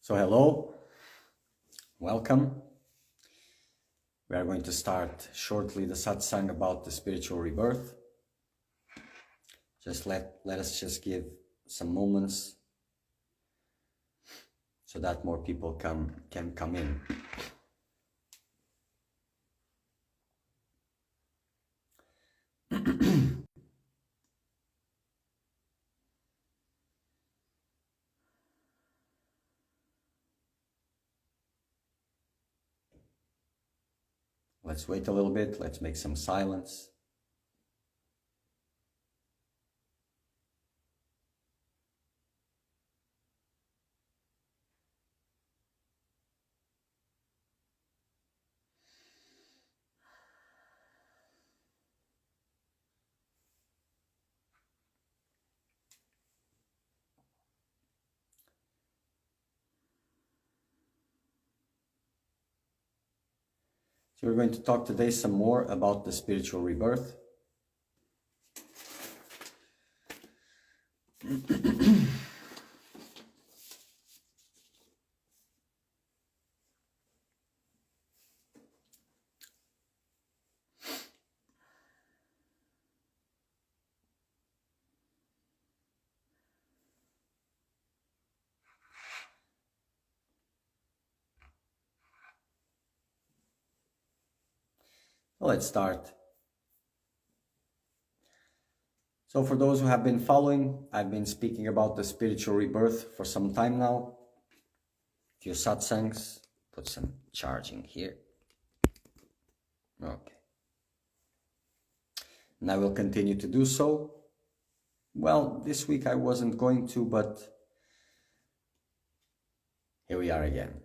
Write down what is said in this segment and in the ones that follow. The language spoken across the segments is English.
So hello, welcome. We are going to start shortly the satsang about the spiritual rebirth. Just let us just give some moments so that more people can come in. Let's wait a little bit. Let's make some silence. So we're going to talk today some more about the spiritual rebirth. Let's start. So for those who have been following, I've been speaking about the spiritual rebirth for some time now. A few satsangs. Put some charging here. Okay. And I will continue to do so. Well, this week I wasn't going to, but here we are again.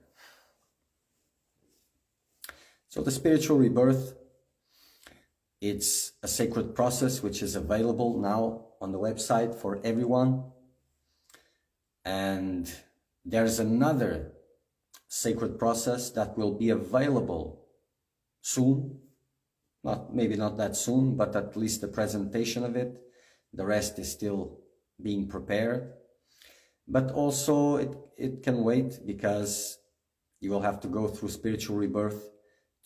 So the spiritual rebirth, it's a sacred process which is available now on the website for everyone. And there's another sacred process that will be available soon. Maybe not that soon, but at least the presentation of it. The rest is still being prepared. But also it can wait because you will have to go through spiritual rebirth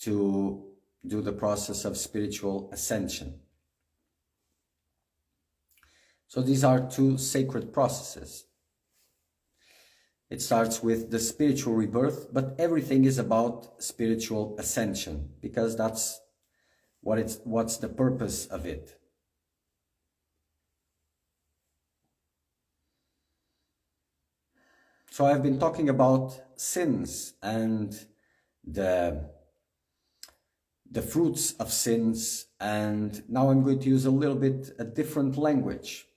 to do the process of spiritual ascension. So these are two sacred processes. It starts with the spiritual rebirth, but everything is about spiritual ascension because that's what's the purpose of it. So I've been talking about sins and the fruits of sins, and now I'm going to use a little bit a different language.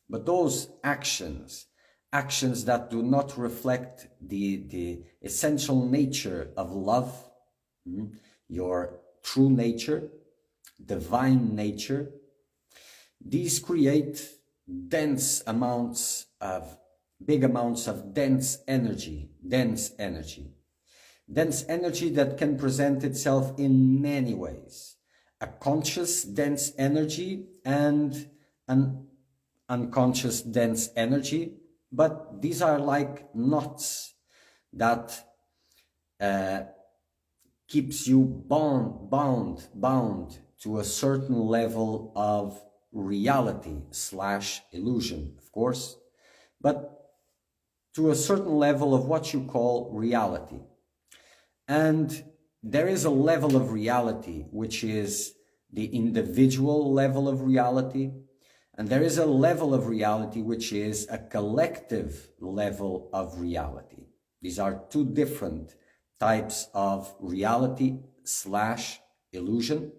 But those actions that do not reflect the essential nature of love, your true nature, divine nature, these create big amounts of dense energy that can present itself in many ways. A conscious dense energy and an unconscious dense energy, but these are like knots that keeps you bound to a certain level of reality / illusion, of course, but to a certain level of what you call reality. And there is a level of reality which is the individual level of reality, and there is a level of reality which is a collective level of reality. These are two different types of reality / illusion.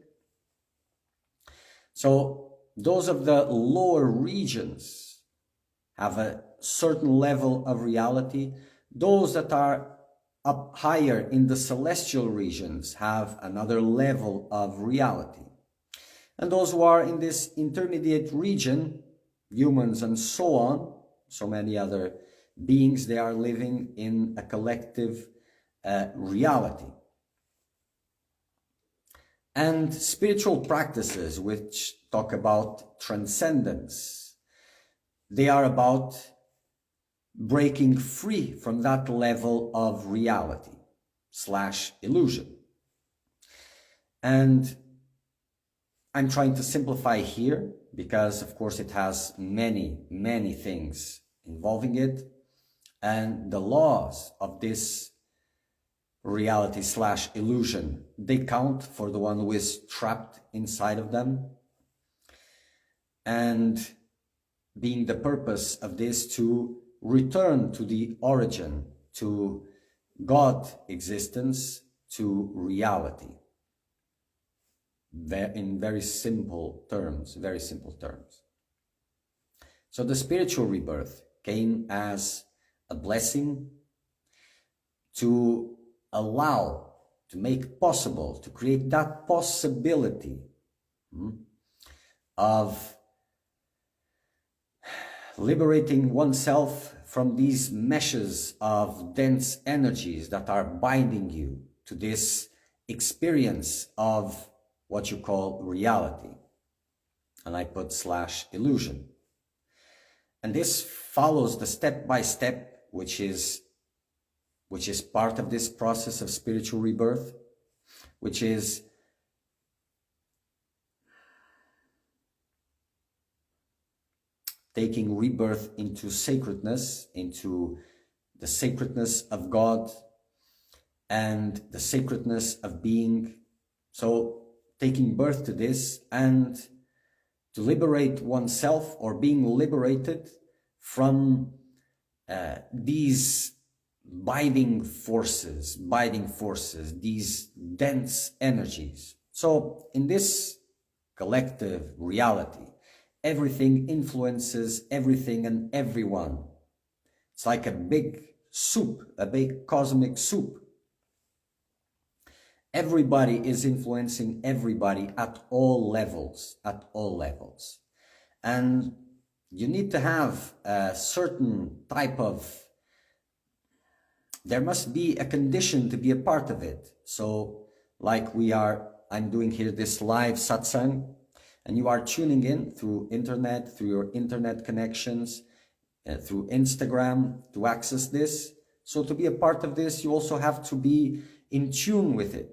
So those of the lower regions have a certain level of reality. Those that are up higher in the celestial regions have another level of reality. And those who are in this intermediate region, humans and so on, so many other beings, they are living in a collective reality. And spiritual practices which talk about transcendence, they are about breaking free from that level of reality / illusion. And I'm trying to simplify here because, of course, it has many, many things involving it. And the laws of this reality / illusion, they count for the one who is trapped inside of them. And being the purpose of this to return to the origin, to God existence, to reality. In very simple terms. So the spiritual rebirth came as a blessing to allow, to make possible, to create that possibility of liberating oneself from these meshes of dense energies that are binding you to this experience of what you call reality. And I put / illusion. And this follows the step-by-step, which is part of this process of spiritual rebirth, which is taking rebirth into sacredness, into the sacredness of God and the sacredness of being. So taking birth to this and to liberate oneself, or being liberated from these binding forces, these dense energies. So in this collective reality, everything influences everything and everyone. It's like a big soup, a big cosmic soup. Everybody is influencing everybody at all levels, And you need to have a certain type of, there must be a condition to be a part of it. So like I'm doing here this live satsang, and you are tuning in through internet, through your internet connections, through Instagram to access this. So to be a part of this, you also have to be in tune with it.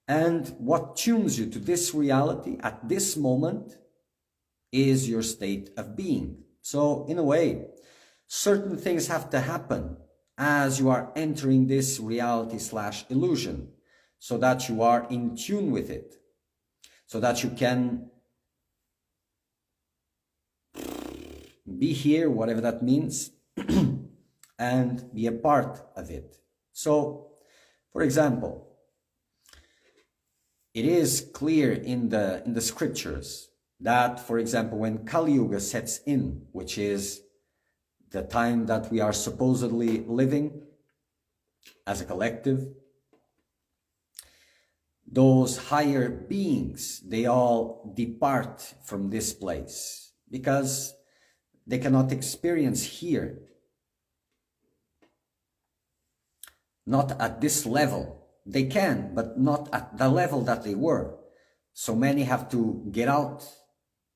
And what tunes you to this reality at this moment is your state of being. So in a way, certain things have to happen as you are entering this reality / illusion, so that you are in tune with it, so that you can be here, whatever that means, and be a part of it. So, for example, it is clear in the scriptures that, for example, when Kali Yuga sets in, which is the time that we are supposedly living as a collective, those higher beings, they all depart from this place because they cannot experience here, not at this level. They can, but not at the level that they were. So many have to get out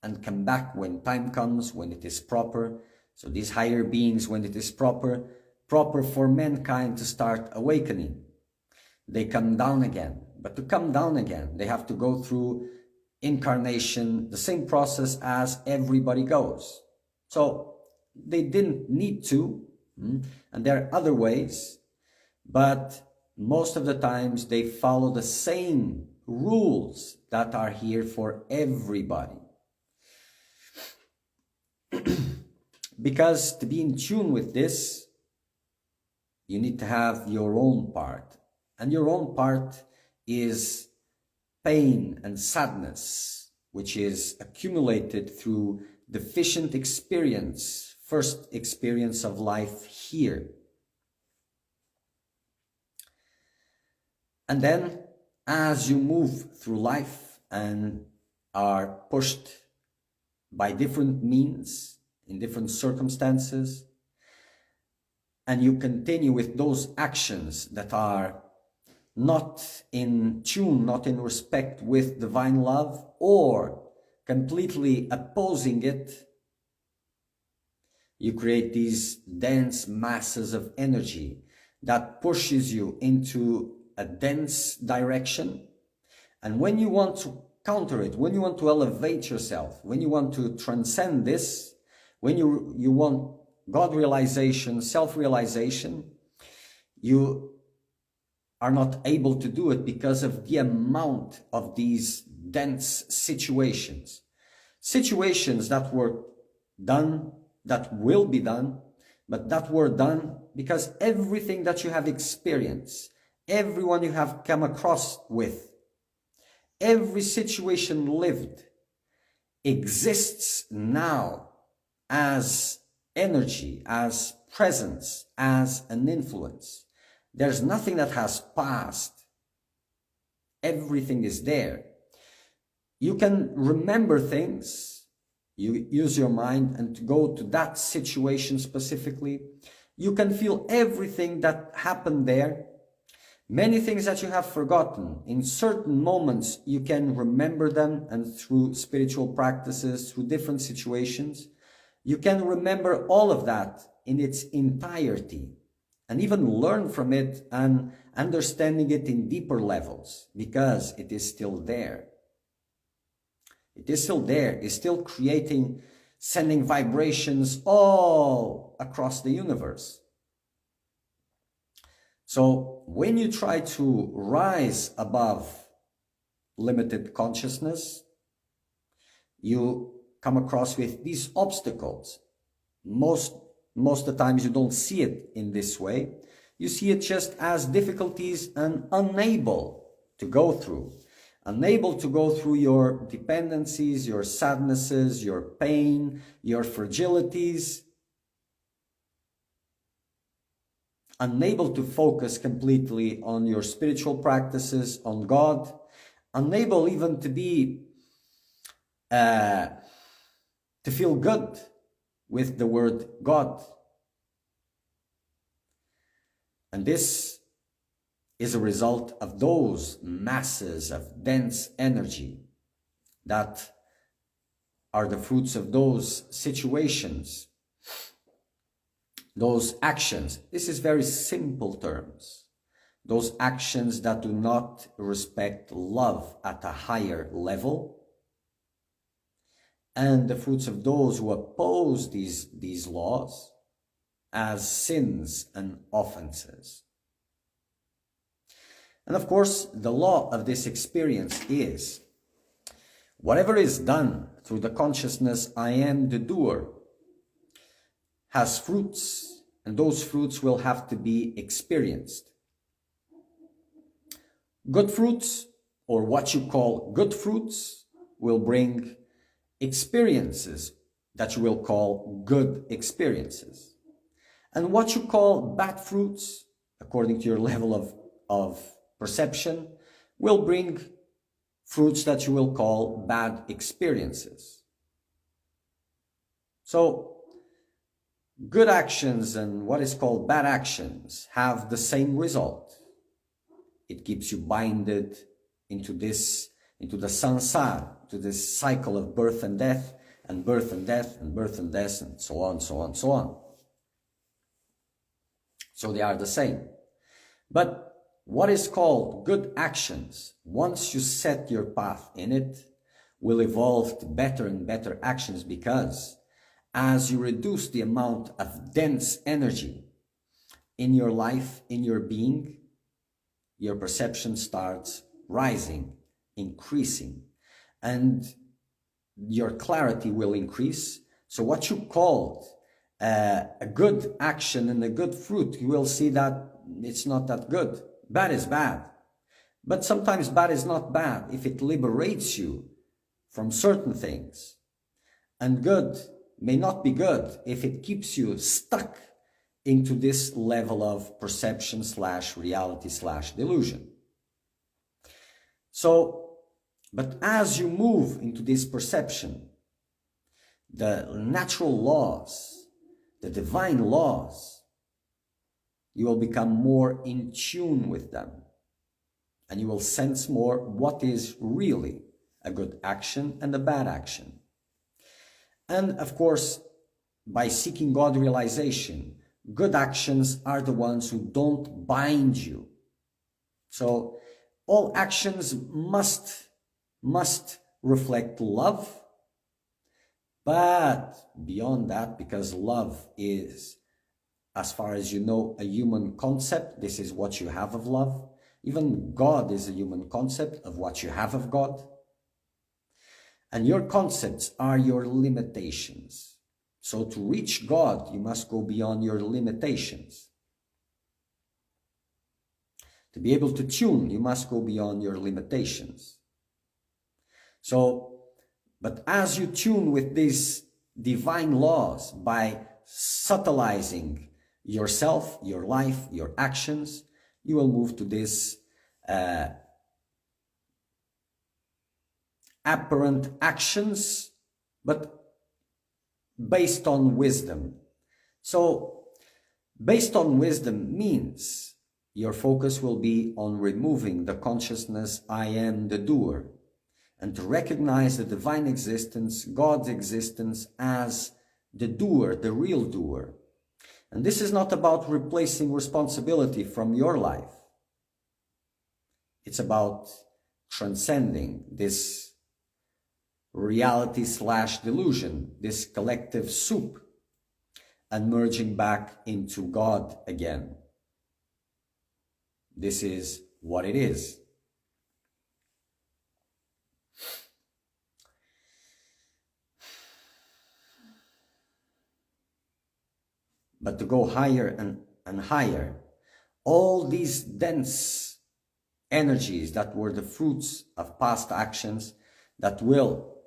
and come back when time comes, when it is proper. So these higher beings, when it is proper for mankind to start awakening, they come down again. But to come down again, they have to go through incarnation, the same process as everybody goes. So they didn't need to, and there are other ways, but most of the times they follow the same rules that are here for everybody. Because to be in tune with this, you need to have your own part. And your own part is pain and sadness, which is accumulated through deficient experience, first experience of life here. And then, as you move through life and are pushed by different means, in different circumstances, and you continue with those actions that are not in tune, not in respect with divine love, or completely opposing it, You create these dense masses of energy that pushes you into a dense direction. And when you want to counter it, when you want to elevate yourself, when you want to transcend this, when you want God realization, self-realization, you are not able to do it because of the amount of these dense situations. Situations that were done, that will be done, but that were done because everything that you have experienced, everyone you have come across with, every situation lived exists now as energy, as presence, as an influence. There's nothing that has passed. Everything is there. You can remember things. You use your mind and to go to that situation specifically. You can feel everything that happened there. Many things that you have forgotten. In certain moments, you can remember them, and through spiritual practices, through different situations, you can remember all of that in its entirety and even learn from it and understanding it in deeper levels because it is still there. It is still there. It's still creating, sending vibrations all across the universe. So when you try to rise above limited consciousness, you come across with these obstacles. Most of the times you don't see it in this way. You see it just as difficulties and unable to go through. Unable to go through your dependencies, your sadnesses, your pain, your fragilities. Unable to focus completely on your spiritual practices, on God. Unable even to be, to feel good with the word God. And this is a result of those masses of dense energy that are the fruits of those situations, those actions. This is very simple terms. Those actions that do not respect love at a higher level, and the fruits of those who oppose these laws as sins and offenses. And of course, the law of this experience is whatever is done through the consciousness I am the doer has fruits, and those fruits will have to be experienced. Good fruits, or what you call good fruits, will bring experiences that you will call good experiences. And what you call bad fruits, according to your level of perception, will bring fruits that you will call bad experiences. So, good actions and what is called bad actions have the same result. It keeps you binded into the sansara, to this cycle of birth and death, and birth and death, and birth and death, and so on, so on, so on. So they are the same. But what is called good actions, once you set your path in it, will evolve to better and better actions, because as you reduce the amount of dense energy in your life, in your being, your perception starts rising, increasing, and your clarity will increase. So what you called a good action and a good fruit, you will see that it's not that good. Bad is bad. But sometimes bad is not bad if it liberates you from certain things. And good may not be good if it keeps you stuck into this level of perception / reality / delusion. So, but as you move into this perception, the natural laws, the divine laws, you will become more in tune with them. And you will sense more what is really a good action and a bad action. And of course, by seeking God realization, good actions are the ones who don't bind you. So all actions must reflect love, but beyond that, because love is, as far as you know, a human concept. This is what you have of love. Even God is a human concept of what you have of God. And your concepts are your limitations. So to reach God, you must go beyond your limitations. To be able to tune, you must go beyond your limitations. So, but as you tune with these divine laws by subtilizing yourself, your life, your actions, you will move to this apparent actions, but based on wisdom. So, based on wisdom means your focus will be on removing the consciousness, I am the doer, and to recognize the divine existence, God's existence, as the doer, the real doer. And this is not about replacing responsibility from your life. It's about transcending this reality / delusion, this collective soup, and merging back into God again. This is what it is. But to go higher and higher, all these dense energies that were the fruits of past actions that will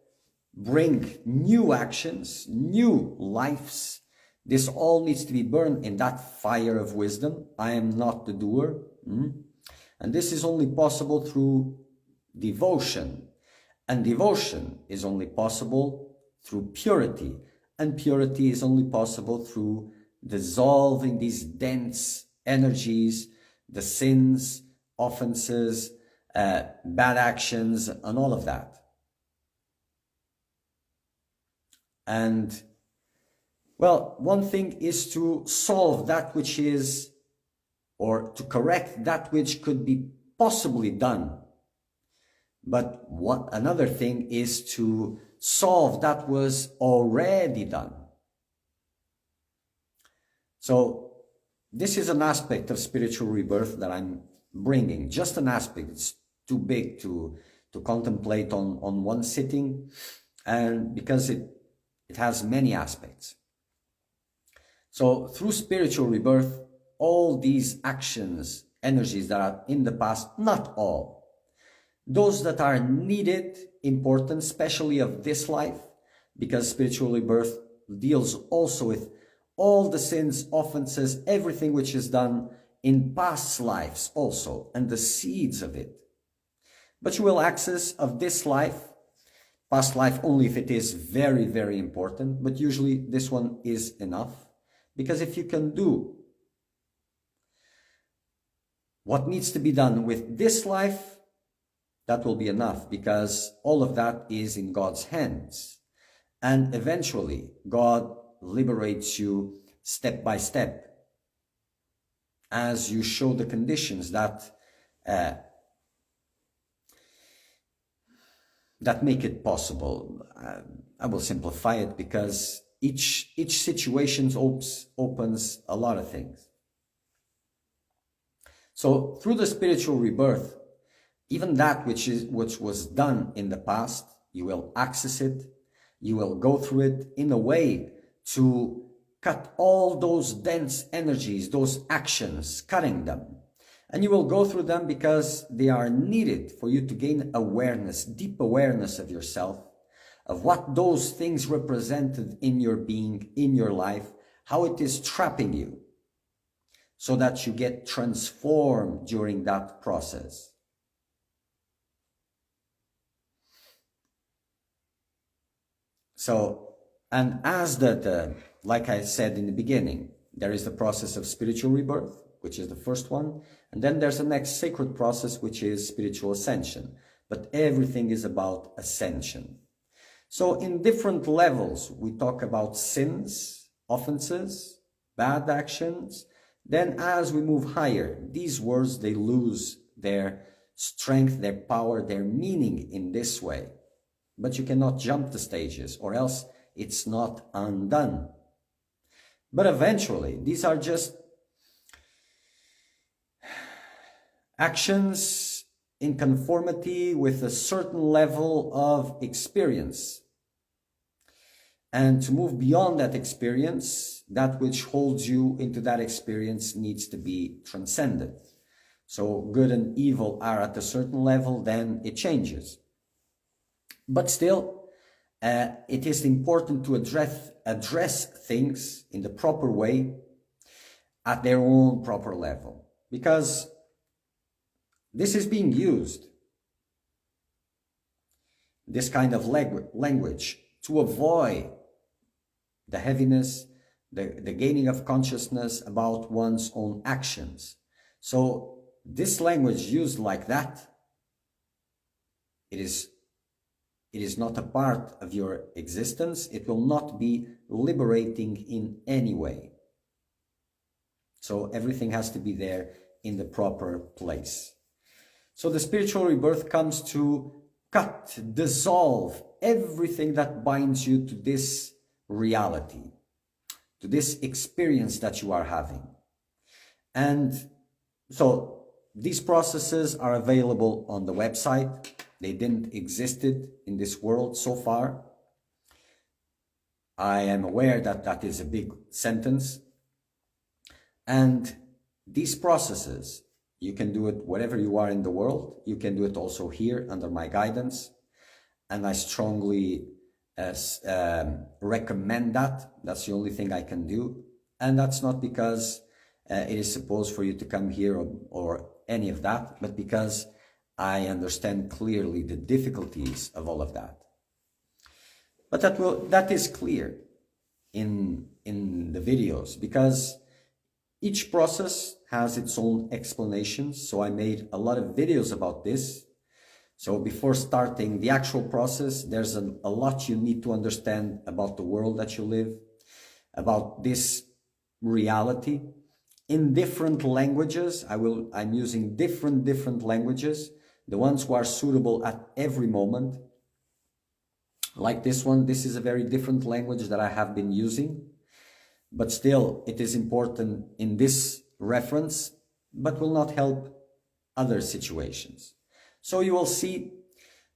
bring new actions, new lives, this all needs to be burned in that fire of wisdom. I am not the doer. And this is only possible through devotion. And devotion is only possible through purity. And purity is only possible through dissolving these dense energies, the sins, offenses, bad actions, and all of that. And, well, one thing is to solve that which is, or to correct that which could be possibly done. But another thing is to solve that was already done. So this is an aspect of spiritual rebirth that I'm bringing, just an aspect. It's too big to contemplate on one sitting, and because it has many aspects. So through spiritual rebirth, all these actions, energies that are in the past, not all, those that are needed, important, especially of this life, because spiritual rebirth deals also with all the sins, offenses, everything which is done in past lives also, and the seeds of it. But you will access of this life, past life only if it is very, very important, but usually this one is enough, because if you can do what needs to be done with this life, that will be enough, because all of that is in God's hands. And eventually, God liberates you step by step as you show the conditions that make it possible. I will simplify it, because each situation opens a lot of things. So through the spiritual rebirth, even that which was done in the past, you will access it, you will go through it in a way to cut all those dense energies, those actions, cutting them. And you will go through them because they are needed for you to gain awareness, deep awareness of yourself, of what those things represented in your being, in your life, how it is trapping you, so that you get transformed during that process. So, and as like I said in the beginning, there is the process of spiritual rebirth, which is the first one. And then there's the next sacred process, which is spiritual ascension. But everything is about ascension. So in different levels, we talk about sins, offenses, bad actions, then as we move higher, these words, they lose their strength, their power, their meaning in this way. But you cannot jump the stages, or else it's not undone. But eventually, these are just actions in conformity with a certain level of experience. And to move beyond that experience, that which holds you into that experience needs to be transcended. So good and evil are at a certain level, then it changes. But still, it is important to address things in the proper way at their own proper level, because this is being used, this kind of language, to avoid the heaviness, the gaining of consciousness about one's own actions. So this language used like that, it is not a part of your existence. It will not be liberating in any way. So everything has to be there in the proper place. So the spiritual rebirth comes to cut, dissolve everything that binds you to this reality, to this experience that you are having. And so these processes are available on the website. They didn't existed in this world so far. I am aware that that is a big sentence. And these processes, you can do it wherever you are in the world. You can do it also here under my guidance. And I strongly recommend that. That's the only thing I can do. And that's not because it is supposed for you to come here or any of that, but because I understand clearly the difficulties of all of that. But that is clear in the videos, because each process has its own explanations. So I made a lot of videos about this. So before starting the actual process, there's a lot you need to understand about the world that you live, about this reality in different languages. I'm using different languages, the ones who are suitable at every moment. Like this one, this is a very different language that I have been using, but still it is important in this reference, but will not help other situations. So you will see,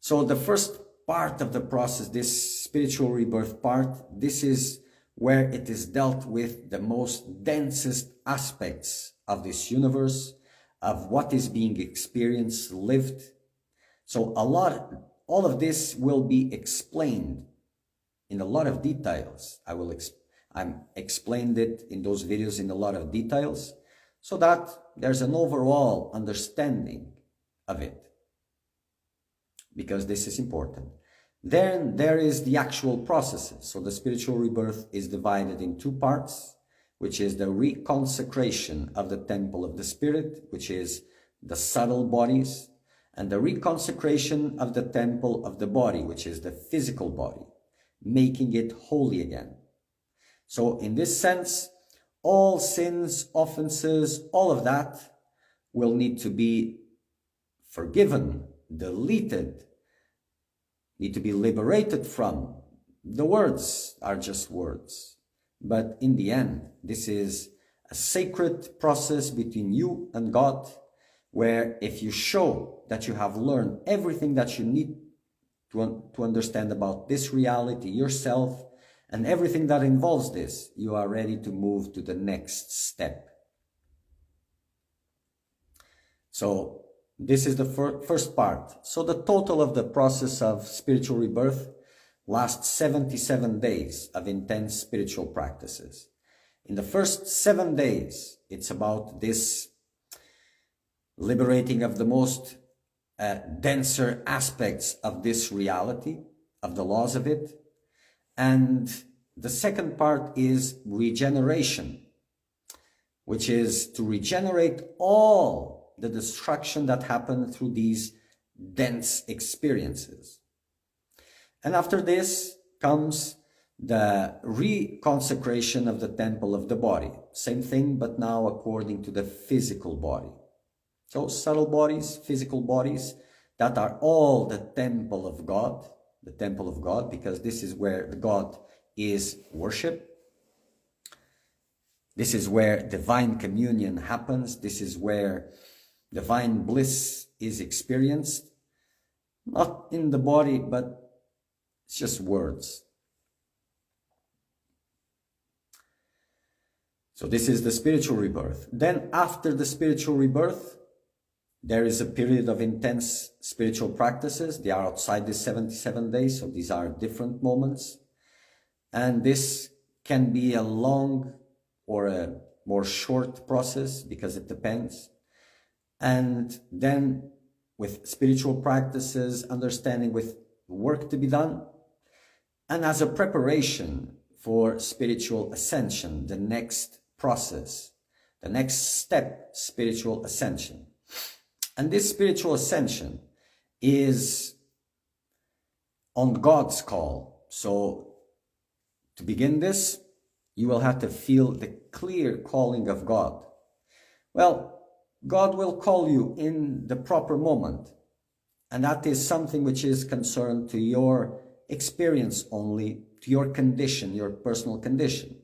so the first part of the process, this spiritual rebirth part, this is where it is dealt with the most densest aspects of this universe, of what is being experienced, lived. So all of this will be explained in a lot of details. I'm explained it in those videos in a lot of details, so that there's an overall understanding of it, because this is important. Then there is the actual processes. So the spiritual rebirth is divided in two parts, which is the reconsecration of the temple of the spirit, which is the subtle bodies, and the reconsecration of the temple of the body, which is the physical body, making it holy again. So in this sense, all sins, offenses, all of that will need to be forgiven, deleted, need to be liberated from. The words are just words. But in the end, this is a sacred process between you and God, where if you show that you have learned everything that you need to understand about this reality, yourself, and everything that involves this, you are ready to move to the next step. So this is the first part. So the total of the process of spiritual rebirth lasts 77 days of intense spiritual practices. In the first 7 days, it's about this liberating of the most denser aspects of this reality, of the laws of it. And the second part is regeneration, which is to regenerate all the destruction that happened through these dense experiences. And after this comes the reconsecration of the temple of the body. Same thing, but now according to the physical body. So subtle bodies, physical bodies, that are all the temple of God, because this is where God is worshipped. This is where divine communion happens. This is where divine bliss is experienced. Not in the body, but it's just words. So this is the spiritual rebirth. Then after the spiritual rebirth, there is a period of intense spiritual practices. They are outside the 77 days, so these are different moments. And this can be a long or a more short process because it depends. And then with spiritual practices, understanding with work to be done, and as a preparation for spiritual ascension, the next process, the next step, spiritual ascension. And this spiritual ascension is on God's call. So to begin this, you will have to feel the clear calling of God. Well, God will call you in the proper moment. And that is something which is concerned to your experience only, to your condition, your personal condition.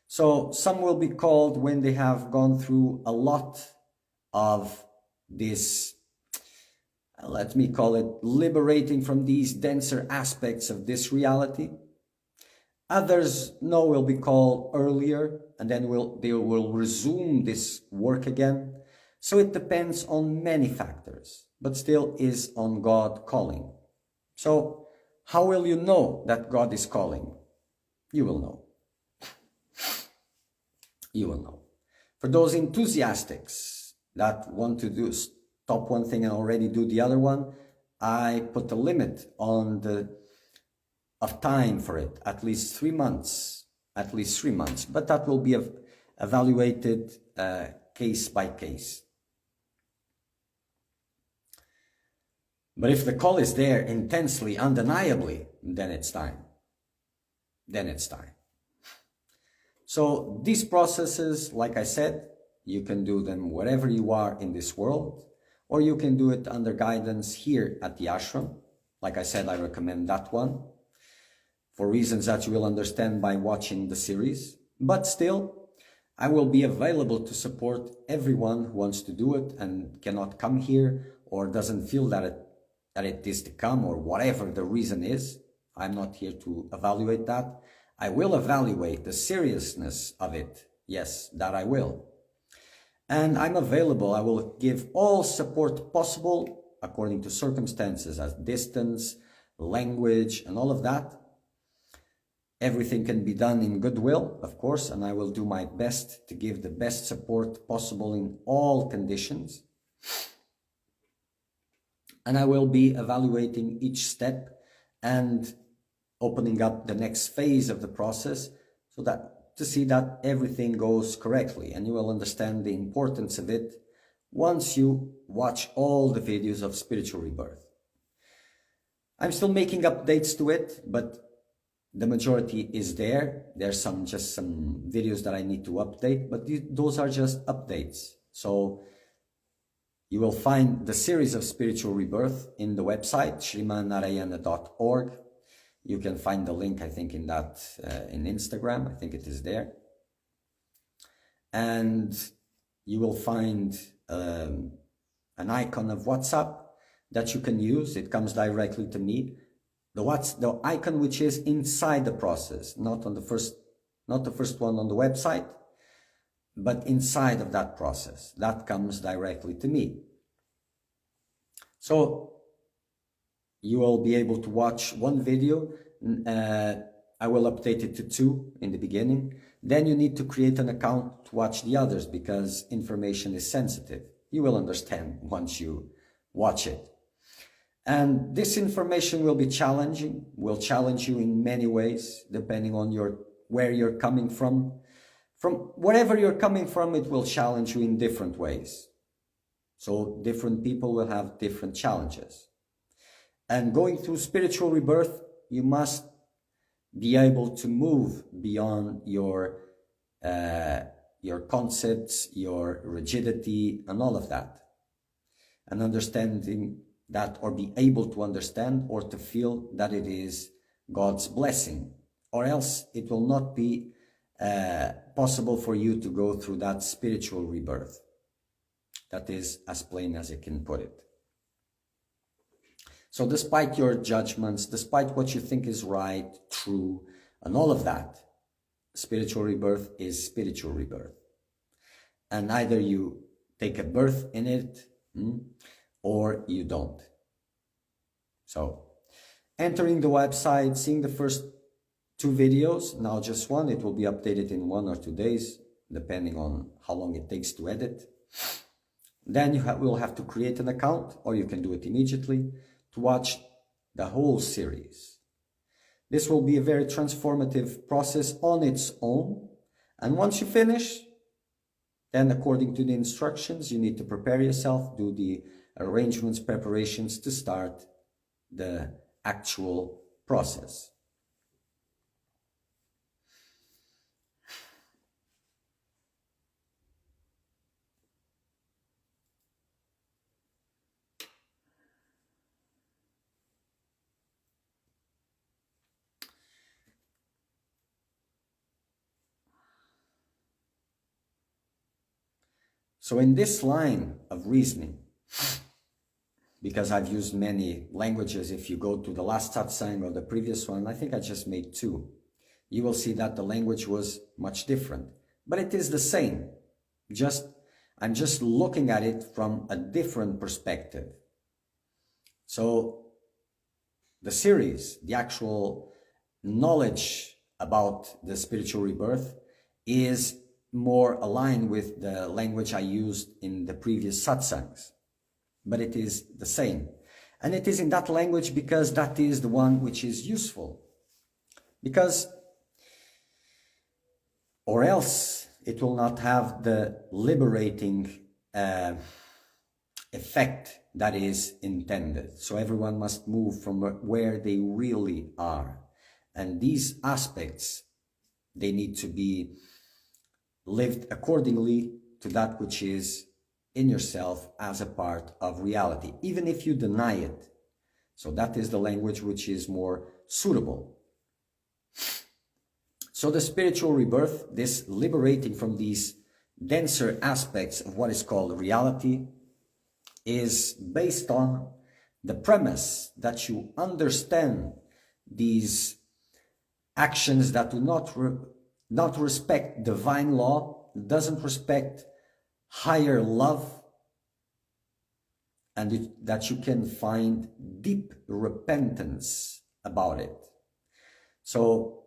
So some will be called when they have gone through a lot of this, let me call it, liberating from these denser aspects of this reality. Others, no, will be called earlier, and then they will resume this work again. So it depends on many factors, but still is on God calling. So how will you know that God is calling? You will know. You will know. For those enthusiastics that want to stop one thing and already do the other one, I put a limit on of time for it, at least 3 months, but that will be evaluated case by case. But if the call is there intensely, undeniably, then it's time. So these processes, like I said, you can do them wherever you are in this world, or you can do it under guidance here at the ashram. Like I said, I recommend that one, for reasons that you will understand by watching the series. But still, I will be available to support everyone who wants to do it and cannot come here or doesn't feel that it is to come, or whatever the reason is. I'm not here to evaluate that. I will evaluate the seriousness of it. Yes, that I will. And I'm available. I will give all support possible according to circumstances, as distance, language, and all of that. Everything can be done in goodwill, of course, and I will do my best to give the best support possible in all conditions. And I will be evaluating each step and opening up the next phase of the process so that to see that everything goes correctly. And you will understand the importance of it once you watch all the videos of Spiritual Rebirth. I'm still making updates to it, but the majority is there. There's just some videos that I need to update, but those are just updates. So you will find the series of Spiritual Rebirth in the website, srimannarayana.org. You can find the link, I think, in Instagram. I think it is there. And you will find an icon of WhatsApp that you can use. It comes directly to me. The icon which is inside the process, not the first one on the website, but inside of that process. That comes directly to me. So you will be able to watch one video. I will update it to 2 in the beginning. Then you need to create an account to watch the others because information is sensitive. You will understand once you watch it. And this information will challenge you in many ways, depending on where you're coming from. From wherever you're coming from, it will challenge you in different ways. So different people will have different challenges. And going through Spiritual Rebirth, you must be able to move beyond your concepts, your rigidity, and all of that. And understanding that, or be able to understand or to feel that it is God's blessing, or else it will not be possible for you to go through that spiritual rebirth. That is as plain as I can put it. So despite your judgments, despite what you think is right, true, and all of that, spiritual rebirth is spiritual rebirth. And either you take a birth in it, or you don't. So, entering the website, seeing the first 2 videos, now just one, it will be updated in 1 or 2 days, depending on how long it takes to edit. Then you will have to create an account, or you can do it immediately, to watch the whole series. This will be a very transformative process on its own. And once you finish, then according to the instructions, you need to prepare yourself, do the arrangements, preparations to start the actual process. So in this line of reasoning, because I've used many languages, if you go to the last Satsang or the previous one, I think I just made 2, you will see that the language was much different. But it is the same. I'm just looking at it from a different perspective. So the series, the actual knowledge about the spiritual rebirth is more aligned with the language I used in the previous satsangs, but it is the same. And it is in that language because that is the one which is useful. Because, or else it will not have the liberating effect that is intended. So everyone must move from where they really are. And these aspects, they need to be lived accordingly to that which is in yourself as a part of reality, even if you deny it. So that is the language which is more suitable. So the spiritual rebirth, this liberating from these denser aspects of what is called reality, is based on the premise that you understand these actions that do not respect divine law, doesn't respect higher love, and that you can find deep repentance about it. So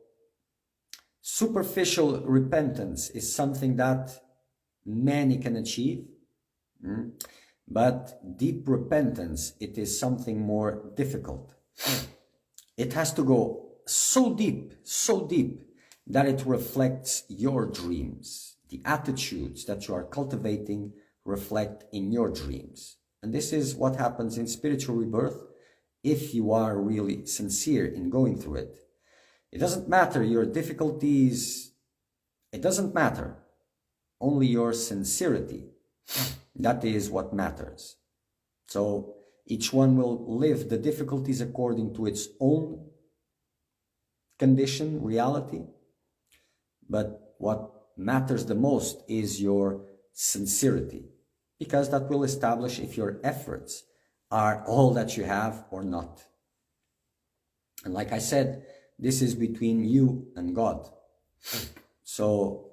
superficial repentance is something that many can achieve, but deep repentance, it is something more difficult. It has to go so deep, that it reflects your dreams. The attitudes that you are cultivating reflect in your dreams. And this is what happens in spiritual rebirth if you are really sincere in going through it. It doesn't matter your difficulties. It doesn't matter. Only your sincerity. That is what matters. So each one will live the difficulties according to its own condition, reality. But what matters the most is your sincerity, because that will establish if your efforts are all that you have or not. And like I said, this is between you and God. So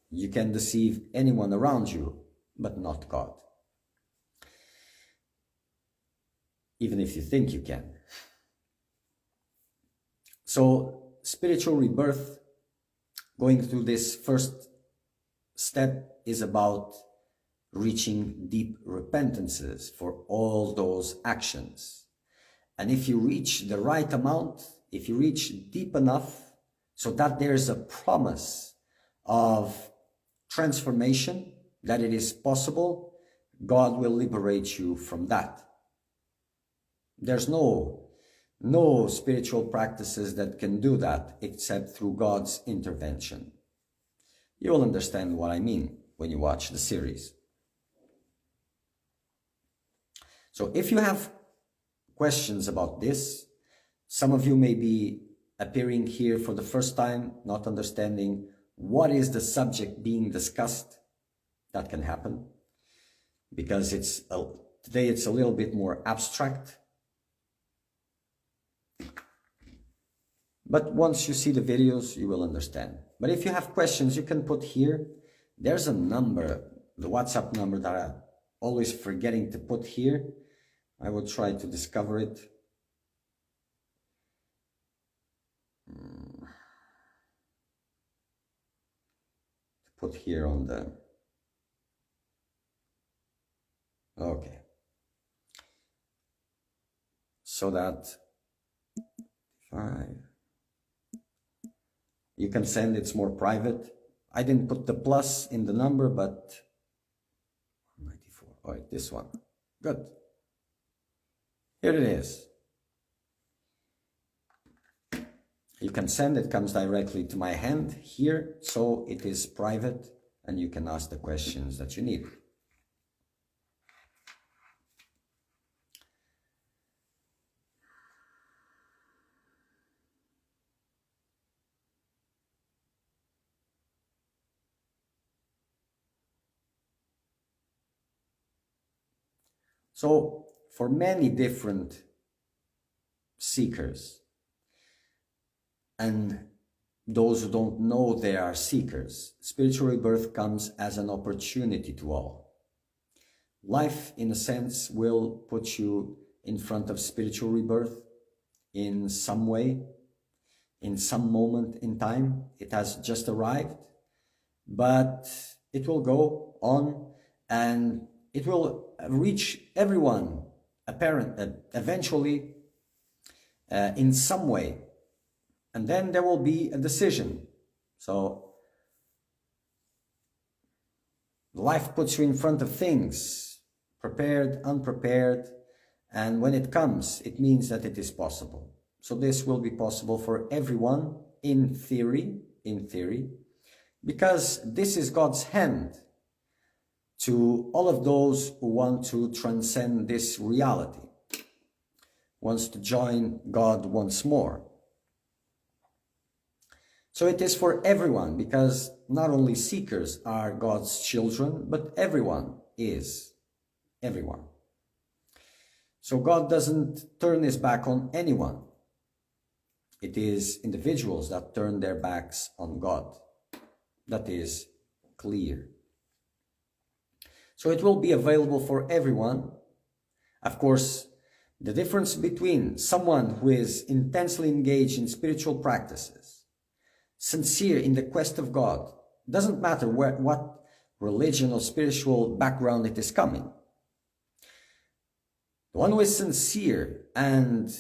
you can deceive anyone around you, but not God. Even if you think you can. So spiritual rebirth, going through this first step, is about reaching deep repentances for all those actions. And if you reach the right amount, if you reach deep enough so that there's a promise of transformation, that it is possible, God will liberate you from that. There's no no spiritual practices that can do that except through God's intervention. You will understand what I mean when you watch the series. So if you have questions about this, some of you may be appearing here for the first time, not understanding what is the subject being discussed. That can happen because today it's a little bit more abstract. But once you see the videos, you will understand. But if you have questions, you can put here. There's a number, the WhatsApp number that I'm always forgetting to put here. I will try to discover it. Put here on the... Okay. So that 5... You can send, it's more private. I didn't put the plus in the number, but 94. All right, this one. Good. Here it is. You can send, it comes directly to my hand here, so it is private and you can ask the questions that you need. So, for many different seekers, and those who don't know they are seekers, spiritual rebirth comes as an opportunity to all. Life, in a sense, will put you in front of spiritual rebirth in some way, in some moment in time. It has just arrived, but it will go on and it will reach everyone eventually in some way. And then there will be a decision. So life puts you in front of things, prepared, unprepared, and when it comes, it means that it is possible. So this will be possible for everyone in theory, because this is God's hand to all of those who want to transcend this reality, wants to join God once more. So it is for everyone, because not only seekers are God's children, but everyone is. Everyone. So God doesn't turn his back on anyone. It is individuals that turn their backs on God. That is clear. So it will be available for everyone. Of course, the difference between someone who is intensely engaged in spiritual practices, sincere in the quest of God, doesn't matter what religion or spiritual background it is coming. The one who is sincere and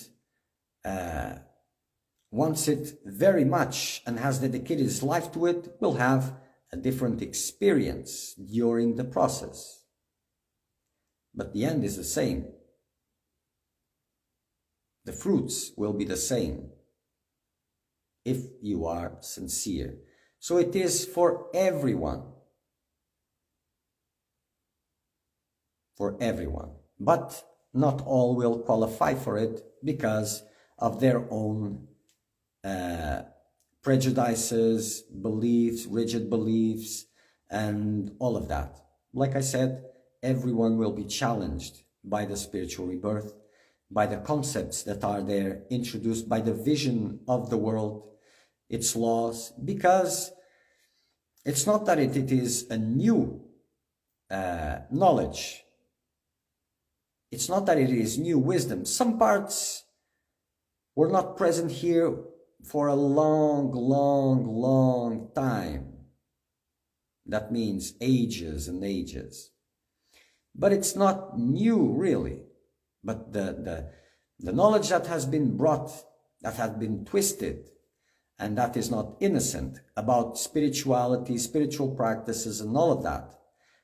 wants it very much and has dedicated his life to it will have a different experience during the process. But the end is the same. The fruits will be the same if you are sincere. So it is for everyone. For everyone. But not all will qualify for it because of their own prejudices, beliefs, rigid beliefs, and all of that. Like I said, everyone will be challenged by the spiritual rebirth, by the concepts that are there introduced, by the vision of the world, its laws, because it's not that it is a new knowledge. It's not that it is new wisdom. Some parts were not present here for a long time. That means ages and ages. But it's not new, really. But the knowledge that has been brought, that has been twisted, and that is not innocent, about spirituality, spiritual practices, and all of that,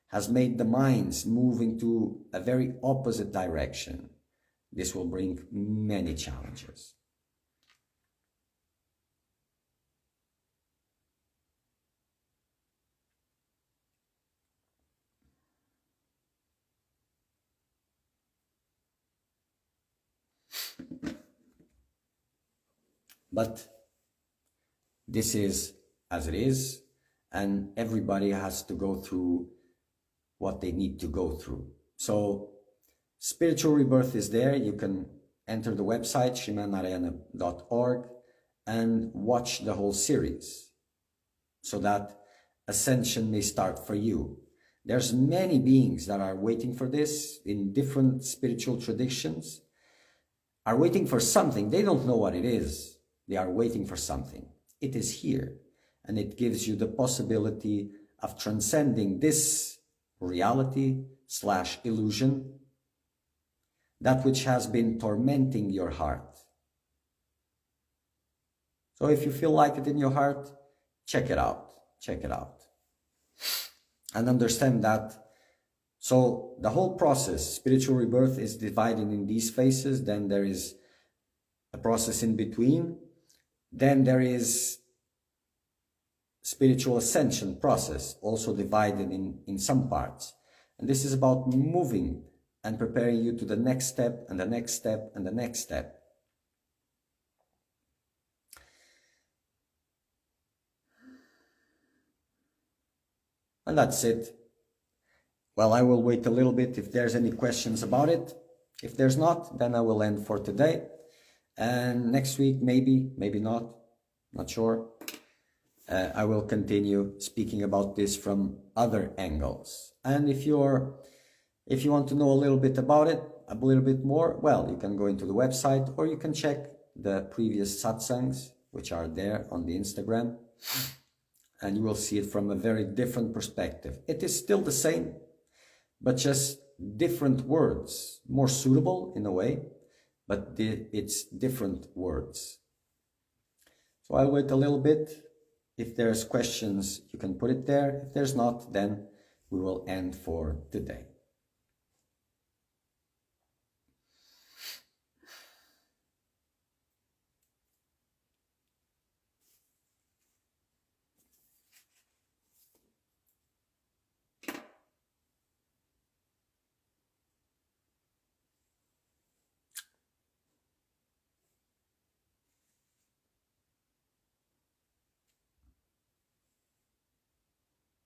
has made the minds move into a very opposite direction. this will bring many challenges. But this is as it is, and everybody has to go through what they need to go through. So spiritual rebirth is there. You can enter the website srimannarayana.org and watch the whole series so that ascension may start for you. There's many beings that are waiting for this in different spiritual traditions, are waiting for something. They don't know what it is. They are waiting for something. It is here, and it gives you the possibility of transcending this reality / illusion, that which has been tormenting your heart. So if you feel like it in your heart, check it out. Check it out. And understand that. So the whole process, spiritual rebirth, is divided in these phases. Then there is a process in between. Then there is spiritual ascension process, also divided in some parts. And this is about moving and preparing you to the next step and the next step and the next step. And that's it. Well, I will wait a little bit if there's any questions about it. If there's not, then I will end for today. And next week, maybe not sure. I will continue speaking about this from other angles. And if you want to know a little bit about it, a little bit more, well, you can go into the website, or you can check the previous satsangs, which are there on the Instagram, and you will see it from a very different perspective. It is still the same, but just different words, more suitable in a way, but it's different words. So I'll wait a little bit. If there's questions, you can put it there. If there's not, then we will end for today.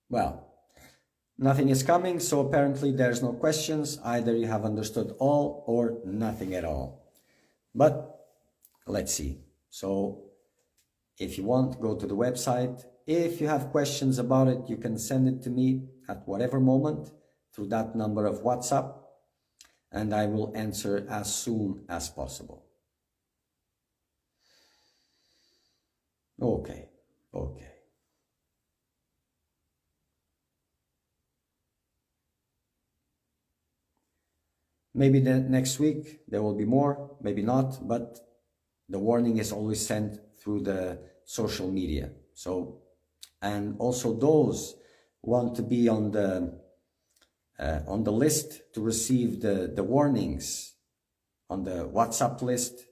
Well, nothing is coming, so apparently there's no questions. Either you have understood all or nothing at all. But let's see. So if you want, go to the website. If you have questions about it, you can send it to me at whatever moment through that number of WhatsApp, and I will answer as soon as possible. Okay. Maybe next week there will be more, maybe not, but the warning is always sent through the social media. So, and also those who want to be on the list to receive the warnings, on the WhatsApp list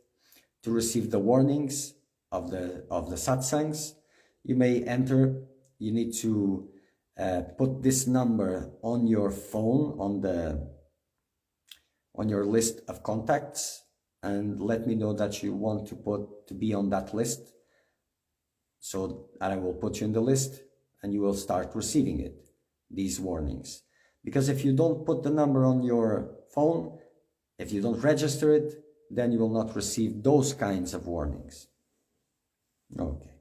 to receive the warnings of the satsangs, you may enter. You need to put this number on your phone, on your list of contacts, and let me know that you want to be on that list, so that I will put you in the list and you will start receiving these warnings. Because if you don't put the number on your phone, if you don't register it, then you will not receive those kinds of warnings. Okay.